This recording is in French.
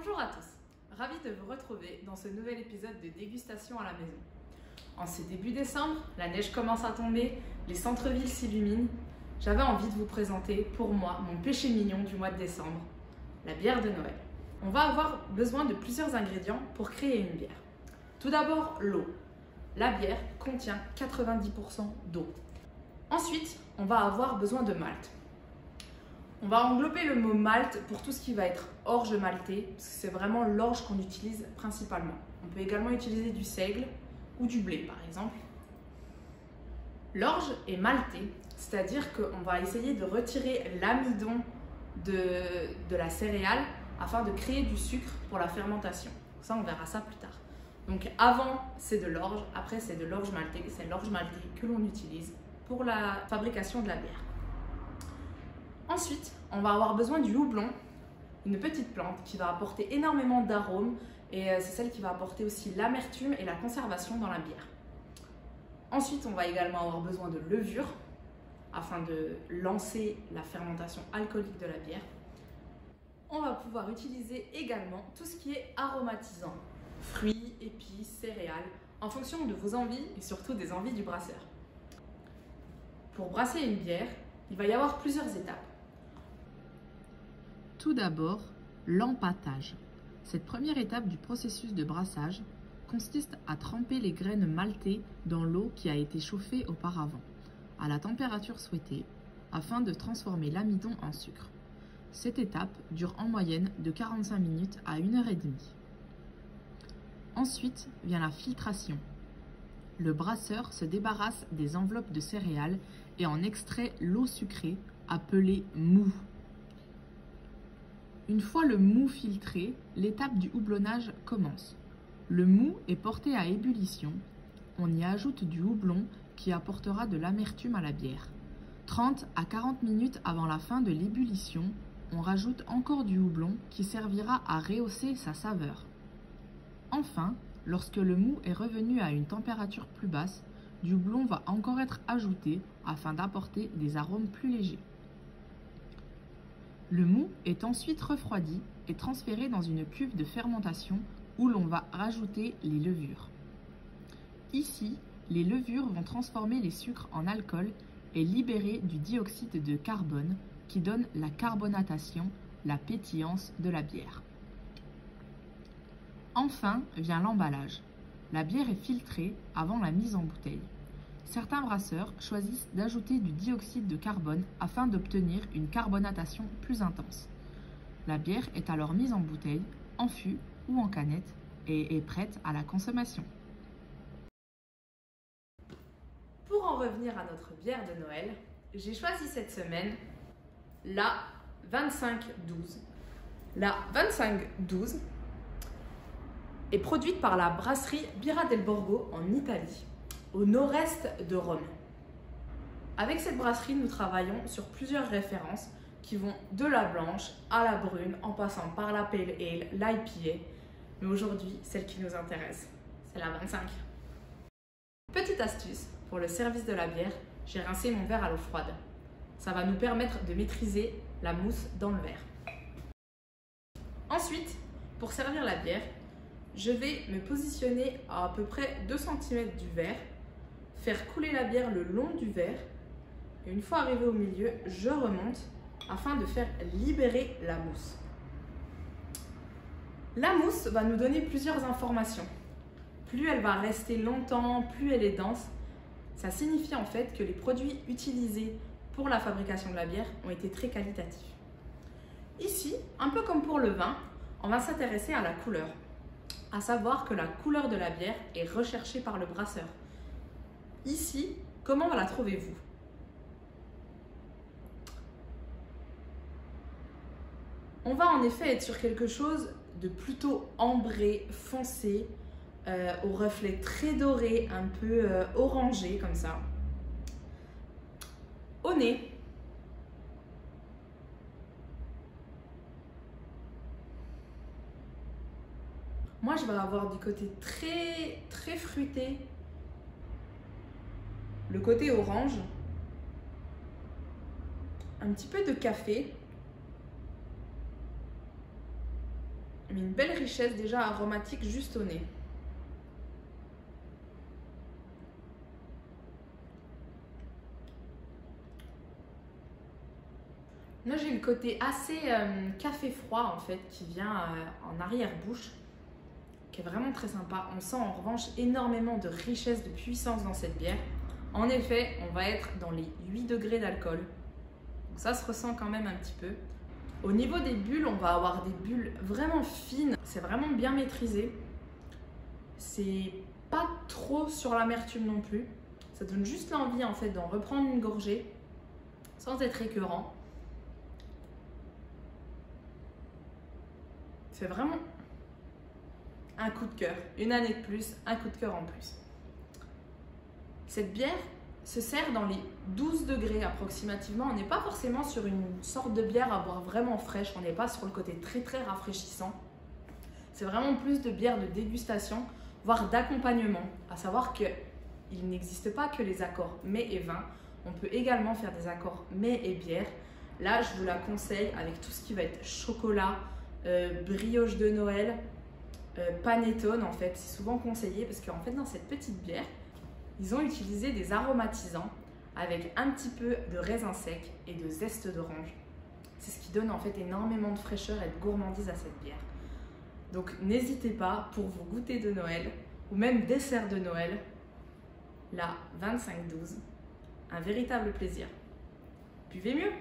Bonjour à tous, ravie de vous retrouver dans ce nouvel épisode de dégustation à la maison. En ce début décembre, la neige commence à tomber, les centres-villes s'illuminent. J'avais envie de vous présenter, pour moi, mon péché mignon du mois de décembre, la bière de Noël. On va avoir besoin de plusieurs ingrédients pour créer une bière. Tout d'abord, l'eau. La bière contient 90% d'eau. Ensuite, on va avoir besoin de malt. On va englober le mot malt pour tout ce qui va être orge maltée, parce que c'est vraiment l'orge qu'on utilise principalement. On peut également utiliser du seigle ou du blé par exemple. L'orge est maltée, c'est-à-dire qu'on va essayer de retirer l'amidon de la céréale afin de créer du sucre pour la fermentation. Ça, on verra ça plus tard. Donc avant, c'est de l'orge, après c'est de l'orge maltée. C'est l'orge maltée que l'on utilise pour la fabrication de la bière. Ensuite, on va avoir besoin du houblon, une petite plante qui va apporter énormément d'arômes et c'est celle qui va apporter aussi l'amertume et la conservation dans la bière. Ensuite, on va également avoir besoin de levure afin de lancer la fermentation alcoolique de la bière. On va pouvoir utiliser également tout ce qui est aromatisant, fruits, épices, céréales, en fonction de vos envies et surtout des envies du brasseur. Pour brasser une bière, il va y avoir plusieurs étapes. Tout d'abord, l'empâtage. Cette première étape du processus de brassage consiste à tremper les graines maltées dans l'eau qui a été chauffée auparavant, à la température souhaitée, afin de transformer l'amidon en sucre. Cette étape dure en moyenne de 45 minutes à 1h30. Ensuite vient la filtration. Le brasseur se débarrasse des enveloppes de céréales et en extrait l'eau sucrée, appelée mou. Une fois le mou filtré, l'étape du houblonnage commence. Le mou est porté à ébullition. On y ajoute du houblon qui apportera de l'amertume à la bière. 30 à 40 minutes avant la fin de l'ébullition, on rajoute encore du houblon qui servira à rehausser sa saveur. Enfin, lorsque le mou est revenu à une température plus basse, du houblon va encore être ajouté afin d'apporter des arômes plus légers. Le mou est ensuite refroidi et transféré dans une cuve de fermentation où l'on va rajouter les levures. Ici, les levures vont transformer les sucres en alcool et libérer du dioxyde de carbone qui donne la carbonatation, la pétillance de la bière. Enfin vient l'emballage. La bière est filtrée avant la mise en bouteille. Certains brasseurs choisissent d'ajouter du dioxyde de carbone afin d'obtenir une carbonatation plus intense. La bière est alors mise en bouteille, en fût ou en canette et est prête à la consommation. Pour en revenir à notre bière de Noël, j'ai choisi cette semaine la 2512. La 2512 est produite par la brasserie Birra del Borgo en Italie, au nord-est de Rome. Avec cette brasserie, nous travaillons sur plusieurs références qui vont de la blanche à la brune, en passant par la pale ale, l'IPA. Mais aujourd'hui, celle qui nous intéresse, c'est la 25. Petite astuce, pour le service de la bière, j'ai rincé mon verre à l'eau froide. Ça va nous permettre de maîtriser la mousse dans le verre. Ensuite, pour servir la bière, je vais me positionner à peu près 2 cm du verre, faire couler la bière le long du verre et une fois arrivé au milieu, je remonte afin de faire libérer la mousse. La mousse va nous donner plusieurs informations. Plus elle va rester longtemps, plus elle est dense. Ça signifie en fait que les produits utilisés pour la fabrication de la bière ont été très qualitatifs. Ici, un peu comme pour le vin, on va s'intéresser à la couleur. À savoir que la couleur de la bière est recherchée par le brasseur. Ici, comment la trouvez-vous? On va en effet être sur quelque chose de plutôt ambré, foncé, au reflet très doré, un peu orangé comme ça. Au nez, moi je vais avoir du côté très fruité, le côté orange, un petit peu de café, mais une belle richesse déjà aromatique juste au nez. Là, j'ai le côté assez café froid en fait qui vient en arrière-bouche, qui est vraiment très sympa. On sent en revanche énormément de richesse, de puissance dans cette bière. En effet, on va être dans les 8 degrés d'alcool. Donc ça se ressent quand même un petit peu. Au niveau des bulles, on va avoir des bulles vraiment fines. C'est vraiment bien maîtrisé. C'est pas trop sur l'amertume non plus. Ça donne juste l'envie en fait d'en reprendre une gorgée sans être écœurant. C'est vraiment un coup de cœur. Une année de plus, un coup de cœur en plus. Cette bière se sert dans les 12 degrés approximativement. On n'est pas forcément sur une sorte de bière à boire vraiment fraîche. On n'est pas sur le côté très très rafraîchissant. C'est vraiment plus de bière de dégustation, voire d'accompagnement. À savoir qu'il n'existe pas que les accords mets et vin. On peut également faire des accords mets et bière. Là, je vous la conseille avec tout ce qui va être chocolat, brioche de Noël, panettone en fait. C'est souvent conseillé parce qu'en fait dans cette petite bière, ils ont utilisé des aromatisants avec un petit peu de raisin sec et de zeste d'orange. C'est ce qui donne en fait énormément de fraîcheur et de gourmandise à cette bière. Donc n'hésitez pas pour vos goûters de Noël ou même dessert de Noël, la 25-12, un véritable plaisir. Buvez mieux!